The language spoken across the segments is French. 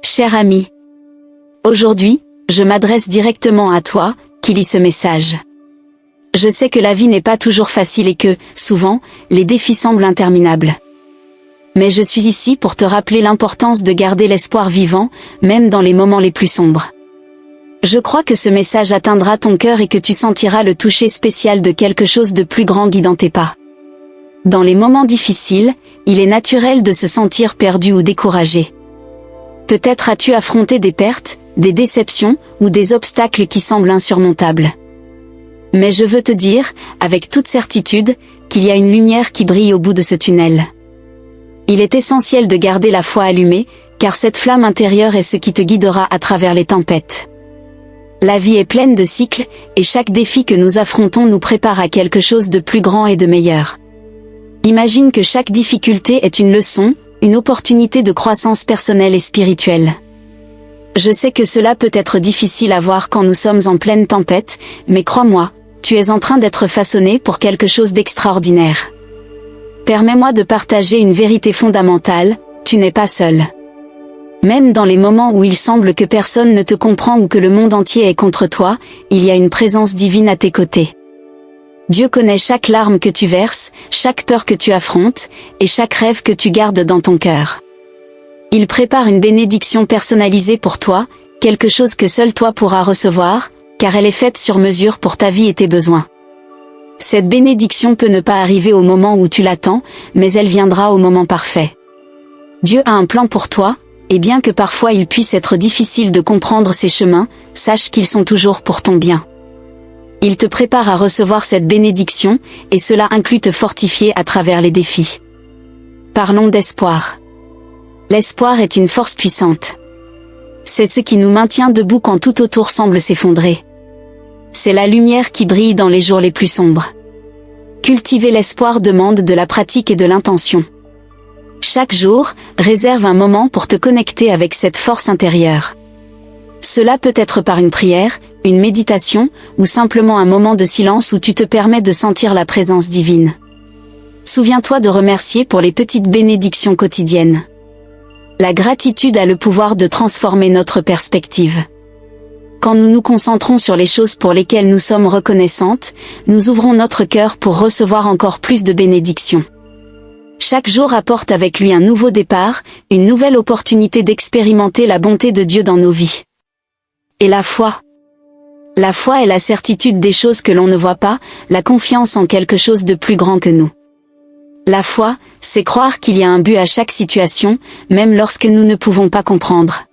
Cher ami, aujourd'hui, je m'adresse directement à toi, qui lis ce message. Je sais que la vie n'est pas toujours facile et que, souvent, les défis semblent interminables. Mais je suis ici pour te rappeler l'importance de garder l'espoir vivant, même dans les moments les plus sombres. Je crois que ce message atteindra ton cœur et que tu sentiras le toucher spécial de quelque chose de plus grand guidant tes pas. Dans les moments difficiles, il est naturel de se sentir perdu ou découragé. Peut-être as-tu affronté des pertes, des déceptions ou des obstacles qui semblent insurmontables. Mais je veux te dire, avec toute certitude, qu'il y a une lumière qui brille au bout de ce tunnel. Il est essentiel de garder la foi allumée, car cette flamme intérieure est ce qui te guidera à travers les tempêtes. La vie est pleine de cycles, et chaque défi que nous affrontons nous prépare à quelque chose de plus grand et de meilleur. Imagine que chaque difficulté est une leçon, une opportunité de croissance personnelle et spirituelle. Je sais que cela peut être difficile à voir quand nous sommes en pleine tempête, mais crois-moi, tu es en train d'être façonné pour quelque chose d'extraordinaire. Permets-moi de partager une vérité fondamentale, tu n'es pas seul. Même dans les moments où il semble que personne ne te comprend ou que le monde entier est contre toi, il y a une présence divine à tes côtés. Dieu connaît chaque larme que tu verses, chaque peur que tu affrontes, et chaque rêve que tu gardes dans ton cœur. Il prépare une bénédiction personnalisée pour toi, quelque chose que seul toi pourras recevoir, car elle est faite sur mesure pour ta vie et tes besoins. Cette bénédiction peut ne pas arriver au moment où tu l'attends, mais elle viendra au moment parfait. Dieu a un plan pour toi, et bien que parfois il puisse être difficile de comprendre ses chemins, sache qu'ils sont toujours pour ton bien. Il te prépare à recevoir cette bénédiction, et cela inclut te fortifier à travers les défis. Parlons d'espoir. L'espoir est une force puissante. C'est ce qui nous maintient debout quand tout autour semble s'effondrer. C'est la lumière qui brille dans les jours les plus sombres. Cultiver l'espoir demande de la pratique et de l'intention. Chaque jour, réserve un moment pour te connecter avec cette force intérieure. Cela peut être par une prière, une méditation, ou simplement un moment de silence où tu te permets de sentir la présence divine. Souviens-toi de remercier pour les petites bénédictions quotidiennes. La gratitude a le pouvoir de transformer notre perspective. Quand nous nous concentrons sur les choses pour lesquelles nous sommes reconnaissantes, nous ouvrons notre cœur pour recevoir encore plus de bénédictions. Chaque jour apporte avec lui un nouveau départ, une nouvelle opportunité d'expérimenter la bonté de Dieu dans nos vies. Et la foi. La foi est la certitude des choses que l'on ne voit pas, la confiance en quelque chose de plus grand que nous. La foi, c'est croire qu'il y a un but à chaque situation, même lorsque nous ne pouvons pas comprendre.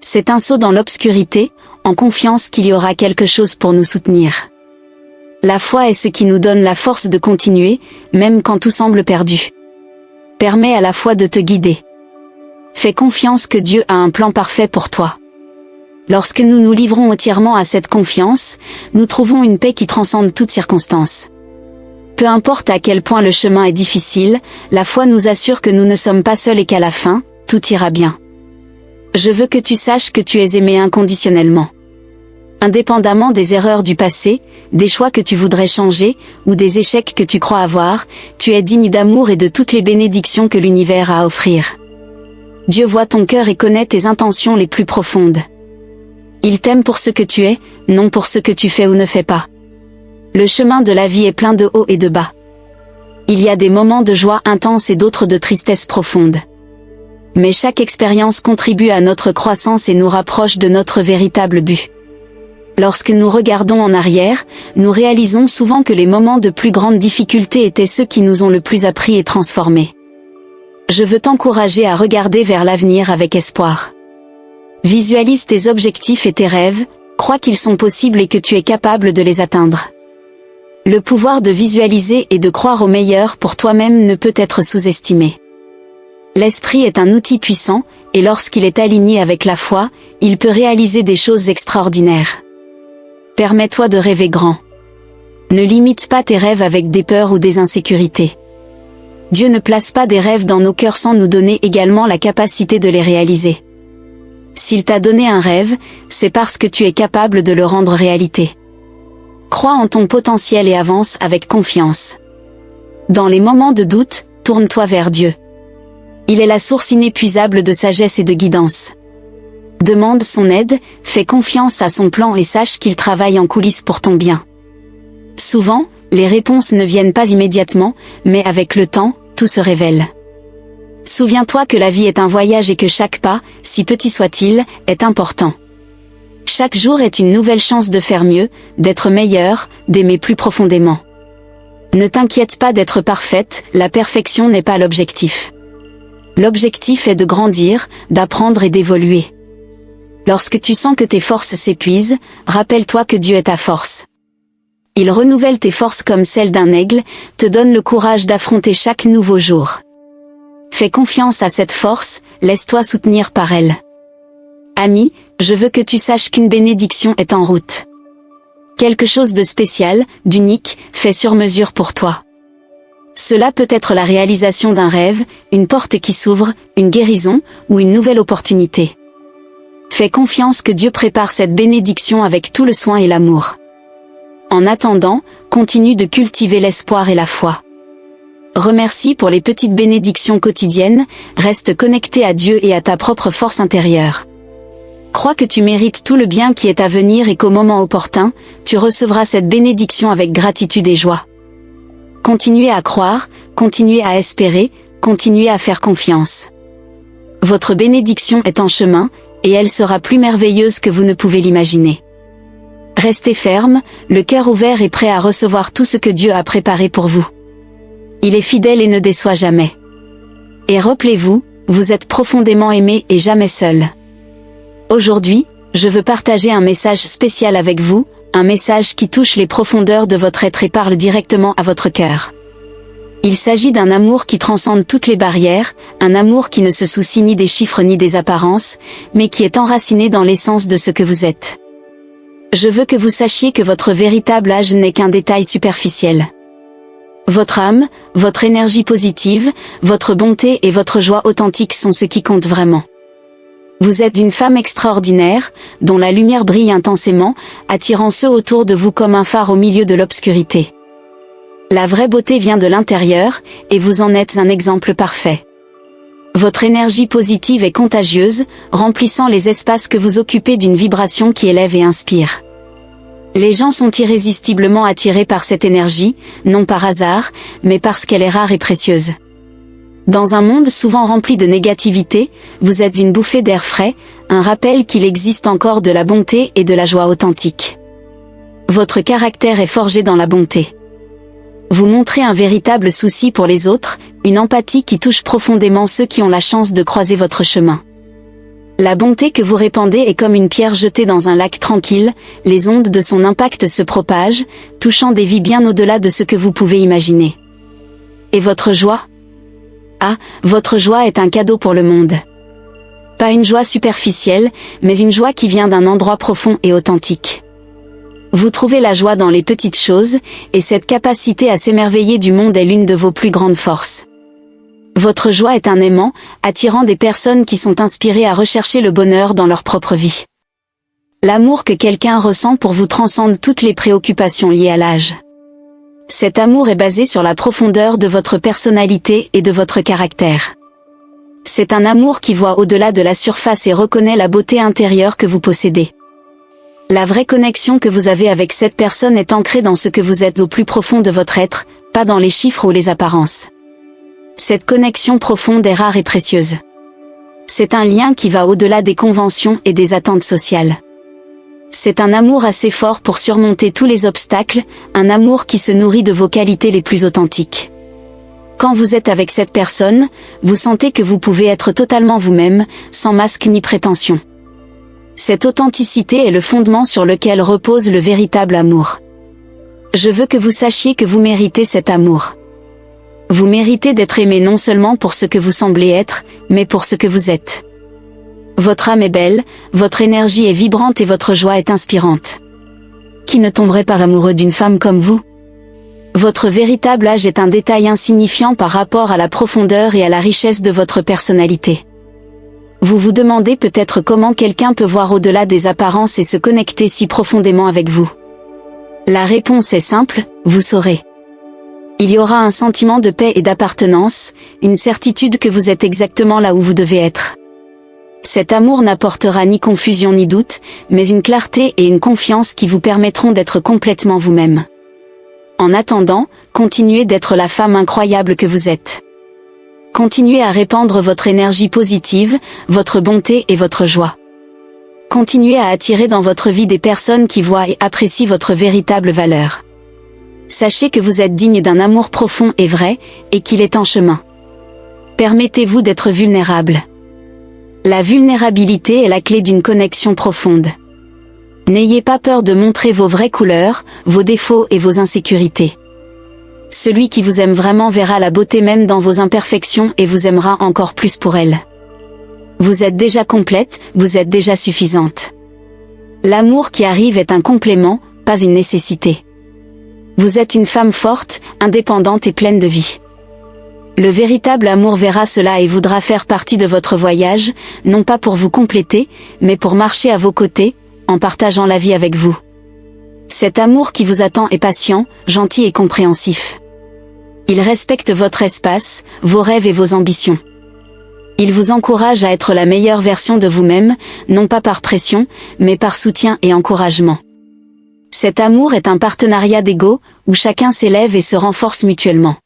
C'est un saut dans l'obscurité, en confiance qu'il y aura quelque chose pour nous soutenir. La foi est ce qui nous donne la force de continuer, même quand tout semble perdu. Permets à la foi de te guider. Fais confiance que Dieu a un plan parfait pour toi. Lorsque nous nous livrons entièrement à cette confiance, nous trouvons une paix qui transcende toute circonstance. Peu importe à quel point le chemin est difficile, la foi nous assure que nous ne sommes pas seuls et qu'à la fin, tout ira bien. Je veux que tu saches que tu es aimé inconditionnellement. Indépendamment des erreurs du passé, des choix que tu voudrais changer, ou des échecs que tu crois avoir, tu es digne d'amour et de toutes les bénédictions que l'univers a à offrir. Dieu voit ton cœur et connaît tes intentions les plus profondes. Il t'aime pour ce que tu es, non pour ce que tu fais ou ne fais pas. Le chemin de la vie est plein de hauts et de bas. Il y a des moments de joie intense et d'autres de tristesse profonde. Mais chaque expérience contribue à notre croissance et nous rapproche de notre véritable but. Lorsque nous regardons en arrière, nous réalisons souvent que les moments de plus grande difficulté étaient ceux qui nous ont le plus appris et transformés. Je veux t'encourager à regarder vers l'avenir avec espoir. Visualise tes objectifs et tes rêves, crois qu'ils sont possibles et que tu es capable de les atteindre. Le pouvoir de visualiser et de croire au meilleur pour toi-même ne peut être sous-estimé. L'esprit est un outil puissant, et lorsqu'il est aligné avec la foi, il peut réaliser des choses extraordinaires. Permets-toi de rêver grand. Ne limite pas tes rêves avec des peurs ou des insécurités. Dieu ne place pas des rêves dans nos cœurs sans nous donner également la capacité de les réaliser. S'il t'a donné un rêve, c'est parce que tu es capable de le rendre réalité. Crois en ton potentiel et avance avec confiance. Dans les moments de doute, tourne-toi vers Dieu. Il est la source inépuisable de sagesse et de guidance. Demande son aide, fais confiance à son plan et sache qu'il travaille en coulisses pour ton bien. Souvent, les réponses ne viennent pas immédiatement, mais avec le temps, tout se révèle. Souviens-toi que la vie est un voyage et que chaque pas, si petit soit-il, est important. Chaque jour est une nouvelle chance de faire mieux, d'être meilleur, d'aimer plus profondément. Ne t'inquiète pas d'être parfaite, la perfection n'est pas l'objectif. L'objectif est de grandir, d'apprendre et d'évoluer. Lorsque tu sens que tes forces s'épuisent, rappelle-toi que Dieu est ta force. Il renouvelle tes forces comme celles d'un aigle, te donne le courage d'affronter chaque nouveau jour. Fais confiance à cette force, laisse-toi soutenir par elle. Ami, je veux que tu saches qu'une bénédiction est en route. Quelque chose de spécial, d'unique, fait sur mesure pour toi. Cela peut être la réalisation d'un rêve, une porte qui s'ouvre, une guérison, ou une nouvelle opportunité. Fais confiance que Dieu prépare cette bénédiction avec tout le soin et l'amour. En attendant, continue de cultiver l'espoir et la foi. Remercie pour les petites bénédictions quotidiennes, reste connecté à Dieu et à ta propre force intérieure. Crois que tu mérites tout le bien qui est à venir et qu'au moment opportun, tu recevras cette bénédiction avec gratitude et joie. Continuez à croire, continuez à espérer, continuez à faire confiance. Votre bénédiction est en chemin, et elle sera plus merveilleuse que vous ne pouvez l'imaginer. Restez ferme, le cœur ouvert et prêt à recevoir tout ce que Dieu a préparé pour vous. Il est fidèle et ne déçoit jamais. Et rappelez-vous, vous êtes profondément aimé et jamais seul. Aujourd'hui, je veux partager un message spécial avec vous, un message qui touche les profondeurs de votre être et parle directement à votre cœur. Il s'agit d'un amour qui transcende toutes les barrières, un amour qui ne se soucie ni des chiffres ni des apparences, mais qui est enraciné dans l'essence de ce que vous êtes. Je veux que vous sachiez que votre véritable âge n'est qu'un détail superficiel. Votre âme, votre énergie positive, votre bonté et votre joie authentique sont ce qui compte vraiment. Vous êtes une femme extraordinaire, dont la lumière brille intensément, attirant ceux autour de vous comme un phare au milieu de l'obscurité. La vraie beauté vient de l'intérieur, et vous en êtes un exemple parfait. Votre énergie positive est contagieuse, remplissant les espaces que vous occupez d'une vibration qui élève et inspire. Les gens sont irrésistiblement attirés par cette énergie, non par hasard, mais parce qu'elle est rare et précieuse. Dans un monde souvent rempli de négativité, vous êtes une bouffée d'air frais, un rappel qu'il existe encore de la bonté et de la joie authentique. Votre caractère est forgé dans la bonté. Vous montrez un véritable souci pour les autres, une empathie qui touche profondément ceux qui ont la chance de croiser votre chemin. La bonté que vous répandez est comme une pierre jetée dans un lac tranquille, les ondes de son impact se propagent, touchant des vies bien au-delà de ce que vous pouvez imaginer. Et votre joie ? Ah, votre joie est un cadeau pour le monde. Pas une joie superficielle, mais une joie qui vient d'un endroit profond et authentique. Vous trouvez la joie dans les petites choses, et cette capacité à s'émerveiller du monde est l'une de vos plus grandes forces. Votre joie est un aimant, attirant des personnes qui sont inspirées à rechercher le bonheur dans leur propre vie. L'amour que quelqu'un ressent pour vous transcende toutes les préoccupations liées à l'âge. Cet amour est basé sur la profondeur de votre personnalité et de votre caractère. C'est un amour qui voit au-delà de la surface et reconnaît la beauté intérieure que vous possédez. La vraie connexion que vous avez avec cette personne est ancrée dans ce que vous êtes au plus profond de votre être, pas dans les chiffres ou les apparences. Cette connexion profonde est rare et précieuse. C'est un lien qui va au-delà des conventions et des attentes sociales. C'est un amour assez fort pour surmonter tous les obstacles, un amour qui se nourrit de vos qualités les plus authentiques. Quand vous êtes avec cette personne, vous sentez que vous pouvez être totalement vous-même, sans masque ni prétention. Cette authenticité est le fondement sur lequel repose le véritable amour. Je veux que vous sachiez que vous méritez cet amour. Vous méritez d'être aimé non seulement pour ce que vous semblez être, mais pour ce que vous êtes. Votre âme est belle, votre énergie est vibrante et votre joie est inspirante. Qui ne tomberait pas amoureux d'une femme comme vous ? Votre véritable âge est un détail insignifiant par rapport à la profondeur et à la richesse de votre personnalité. Vous vous demandez peut-être comment quelqu'un peut voir au-delà des apparences et se connecter si profondément avec vous. La réponse est simple, vous saurez. Il y aura un sentiment de paix et d'appartenance, une certitude que vous êtes exactement là où vous devez être. Cet amour n'apportera ni confusion ni doute, mais une clarté et une confiance qui vous permettront d'être complètement vous-même. En attendant, continuez d'être la femme incroyable que vous êtes. Continuez à répandre votre énergie positive, votre bonté et votre joie. Continuez à attirer dans votre vie des personnes qui voient et apprécient votre véritable valeur. Sachez que vous êtes digne d'un amour profond et vrai, et qu'il est en chemin. Permettez-vous d'être vulnérable. La vulnérabilité est la clé d'une connexion profonde. N'ayez pas peur de montrer vos vraies couleurs, vos défauts et vos insécurités. Celui qui vous aime vraiment verra la beauté même dans vos imperfections et vous aimera encore plus pour elle. Vous êtes déjà complète, vous êtes déjà suffisante. L'amour qui arrive est un complément, pas une nécessité. Vous êtes une femme forte, indépendante et pleine de vie. Le véritable amour verra cela et voudra faire partie de votre voyage, non pas pour vous compléter, mais pour marcher à vos côtés, en partageant la vie avec vous. Cet amour qui vous attend est patient, gentil et compréhensif. Il respecte votre espace, vos rêves et vos ambitions. Il vous encourage à être la meilleure version de vous-même, non pas par pression, mais par soutien et encouragement. Cet amour est un partenariat d'ego, où chacun s'élève et se renforce mutuellement.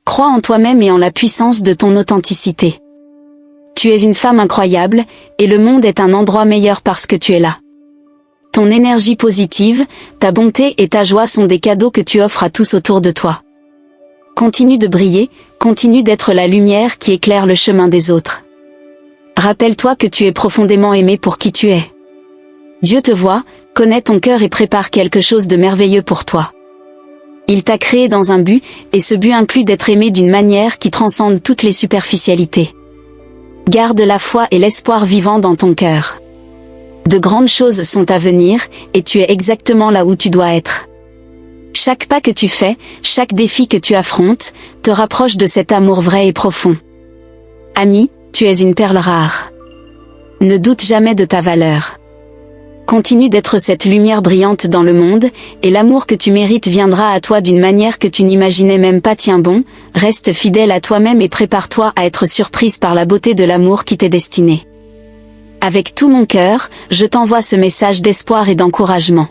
Crois en toi-même et en la puissance de ton authenticité. Tu es une femme incroyable, et le monde est un endroit meilleur parce que tu es là. Ton énergie positive, ta bonté et ta joie sont des cadeaux que tu offres à tous autour de toi. Continue de briller, continue d'être la lumière qui éclaire le chemin des autres. Rappelle-toi que tu es profondément aimé pour qui tu es. Dieu te voit, connaît ton cœur et prépare quelque chose de merveilleux pour toi. Il t'a créé dans un but, et ce but inclut d'être aimé d'une manière qui transcende toutes les superficialités. Garde la foi et l'espoir vivant dans ton cœur. De grandes choses sont à venir, et tu es exactement là où tu dois être. Chaque pas que tu fais, chaque défi que tu affrontes, te rapproche de cet amour vrai et profond. Ami, tu es une perle rare. Ne doute jamais de ta valeur. Continue d'être cette lumière brillante dans le monde, et l'amour que tu mérites viendra à toi d'une manière que tu n'imaginais même pas. Tiens bon, reste fidèle à toi-même et prépare-toi à être surprise par la beauté de l'amour qui t'est destiné. Avec tout mon cœur, je t'envoie ce message d'espoir et d'encouragement.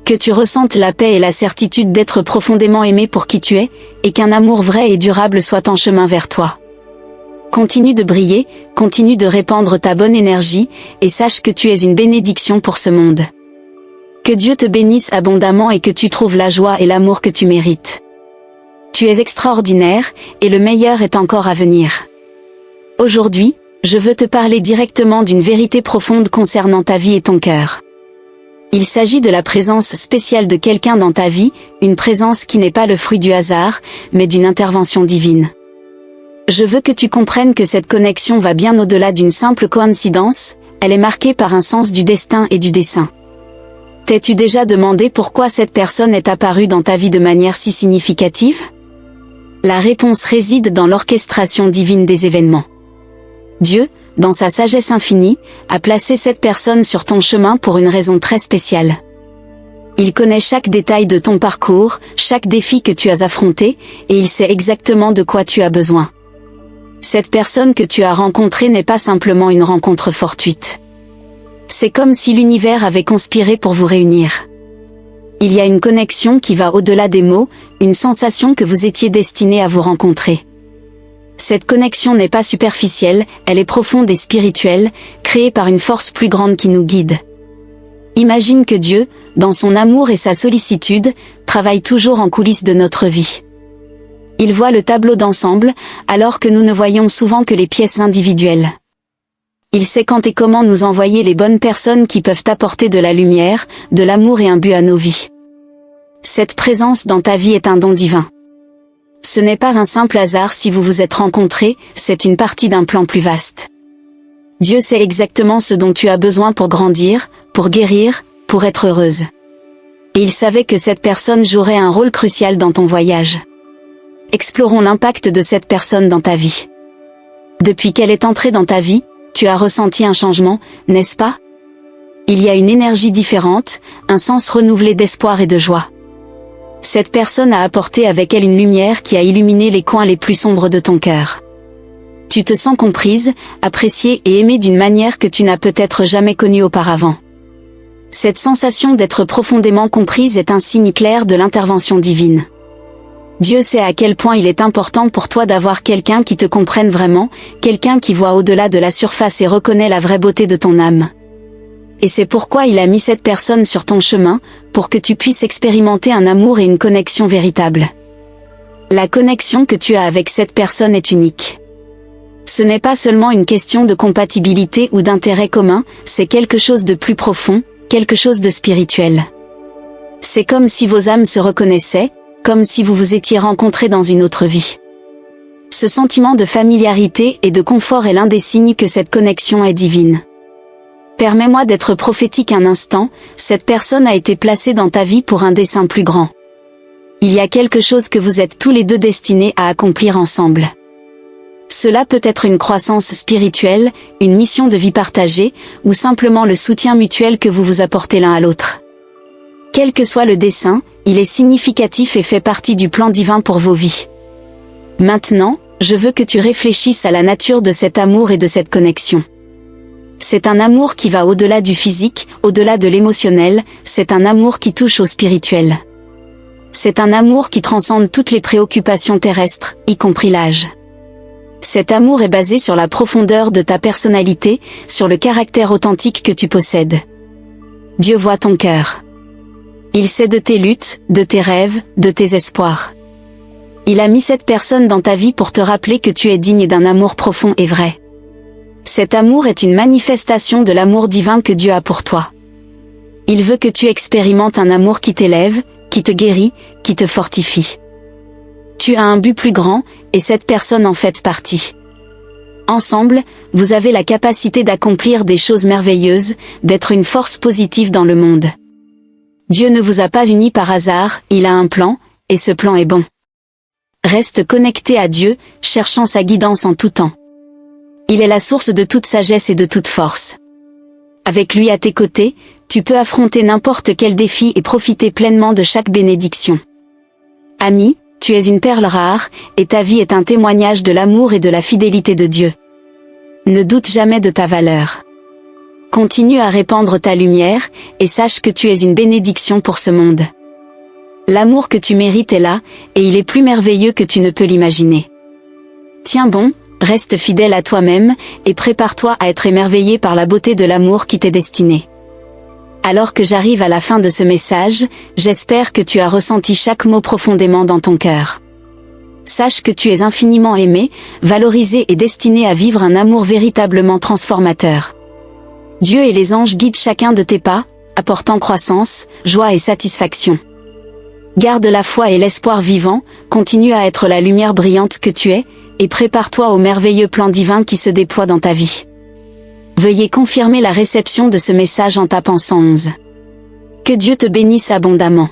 Que tu ressentes la paix et la certitude d'être profondément aimé pour qui tu es, et qu'un amour vrai et durable soit en chemin vers toi. Continue de briller, continue de répandre ta bonne énergie, et sache que tu es une bénédiction pour ce monde. Que Dieu te bénisse abondamment et que tu trouves la joie et l'amour que tu mérites. Tu es extraordinaire, et le meilleur est encore à venir. Aujourd'hui, je veux te parler directement d'une vérité profonde concernant ta vie et ton cœur. Il s'agit de la présence spéciale de quelqu'un dans ta vie, une présence qui n'est pas le fruit du hasard, mais d'une intervention divine. Je veux que tu comprennes que cette connexion va bien au-delà d'une simple coïncidence, elle est marquée par un sens du destin et du dessein. T'es-tu déjà demandé pourquoi cette personne est apparue dans ta vie de manière si significative? La réponse réside dans l'orchestration divine des événements. Dieu, dans sa sagesse infinie, a placé cette personne sur ton chemin pour une raison très spéciale. Il connaît chaque détail de ton parcours, chaque défi que tu as affronté, et il sait exactement de quoi tu as besoin. Cette personne que tu as rencontrée n'est pas simplement une rencontre fortuite. C'est comme si l'univers avait conspiré pour vous réunir. Il y a une connexion qui va au-delà des mots, une sensation que vous étiez destiné à vous rencontrer. Cette connexion n'est pas superficielle, elle est profonde et spirituelle, créée par une force plus grande qui nous guide. Imagine que Dieu, dans son amour et sa sollicitude, travaille toujours en coulisses de notre vie. Il voit le tableau d'ensemble, alors que nous ne voyons souvent que les pièces individuelles. Il sait quand et comment nous envoyer les bonnes personnes qui peuvent apporter de la lumière, de l'amour et un but à nos vies. Cette présence dans ta vie est un don divin. Ce n'est pas un simple hasard si vous vous êtes rencontrés, c'est une partie d'un plan plus vaste. Dieu sait exactement ce dont tu as besoin pour grandir, pour guérir, pour être heureuse. Et il savait que cette personne jouerait un rôle crucial dans ton voyage. Explorons l'impact de cette personne dans ta vie. Depuis qu'elle est entrée dans ta vie, tu as ressenti un changement, n'est-ce pas? Il y a une énergie différente, un sens renouvelé d'espoir et de joie. Cette personne a apporté avec elle une lumière qui a illuminé les coins les plus sombres de ton cœur. Tu te sens comprise, appréciée et aimée d'une manière que tu n'as peut-être jamais connue auparavant. Cette sensation d'être profondément comprise est un signe clair de l'intervention divine. Dieu sait à quel point il est important pour toi d'avoir quelqu'un qui te comprenne vraiment, quelqu'un qui voit au-delà de la surface et reconnaît la vraie beauté de ton âme. Et c'est pourquoi il a mis cette personne sur ton chemin, pour que tu puisses expérimenter un amour et une connexion véritable. La connexion que tu as avec cette personne est unique. Ce n'est pas seulement une question de compatibilité ou d'intérêt commun, c'est quelque chose de plus profond, quelque chose de spirituel. C'est comme si vos âmes se reconnaissaient, comme si vous vous étiez rencontrés dans une autre vie. Ce sentiment de familiarité et de confort est l'un des signes que cette connexion est divine. Permets-moi d'être prophétique un instant, cette personne a été placée dans ta vie pour un dessein plus grand. Il y a quelque chose que vous êtes tous les deux destinés à accomplir ensemble. Cela peut être une croissance spirituelle, une mission de vie partagée, ou simplement le soutien mutuel que vous vous apportez l'un à l'autre. Quel que soit le dessein, il est significatif et fait partie du plan divin pour vos vies. Maintenant, je veux que tu réfléchisses à la nature de cet amour et de cette connexion. C'est un amour qui va au-delà du physique, au-delà de l'émotionnel, c'est un amour qui touche au spirituel. C'est un amour qui transcende toutes les préoccupations terrestres, y compris l'âge. Cet amour est basé sur la profondeur de ta personnalité, sur le caractère authentique que tu possèdes. Dieu voit ton cœur. Il sait de tes luttes, de tes rêves, de tes espoirs. Il a mis cette personne dans ta vie pour te rappeler que tu es digne d'un amour profond et vrai. Cet amour est une manifestation de l'amour divin que Dieu a pour toi. Il veut que tu expérimentes un amour qui t'élève, qui te guérit, qui te fortifie. Tu as un but plus grand, et cette personne en fait partie. Ensemble, vous avez la capacité d'accomplir des choses merveilleuses, d'être une force positive dans le monde. Dieu ne vous a pas unis par hasard, il a un plan, et ce plan est bon. Reste connecté à Dieu, cherchant sa guidance en tout temps. Il est la source de toute sagesse et de toute force. Avec lui à tes côtés, tu peux affronter n'importe quel défi et profiter pleinement de chaque bénédiction. Ami, tu es une perle rare, et ta vie est un témoignage de l'amour et de la fidélité de Dieu. Ne doute jamais de ta valeur. Continue à répandre ta lumière, et sache que tu es une bénédiction pour ce monde. L'amour que tu mérites est là, et il est plus merveilleux que tu ne peux l'imaginer. Tiens bon, reste fidèle à toi-même, et prépare-toi à être émerveillé par la beauté de l'amour qui t'est destiné. Alors que j'arrive à la fin de ce message, j'espère que tu as ressenti chaque mot profondément dans ton cœur. Sache que tu es infiniment aimé, valorisé et destiné à vivre un amour véritablement transformateur. Dieu et les anges guident chacun de tes pas, apportant croissance, joie et satisfaction. Garde la foi et l'espoir vivant, continue à être la lumière brillante que tu es, et prépare-toi au merveilleux plan divin qui se déploie dans ta vie. Veuillez confirmer la réception de ce message en tapant 111. Que Dieu te bénisse abondamment.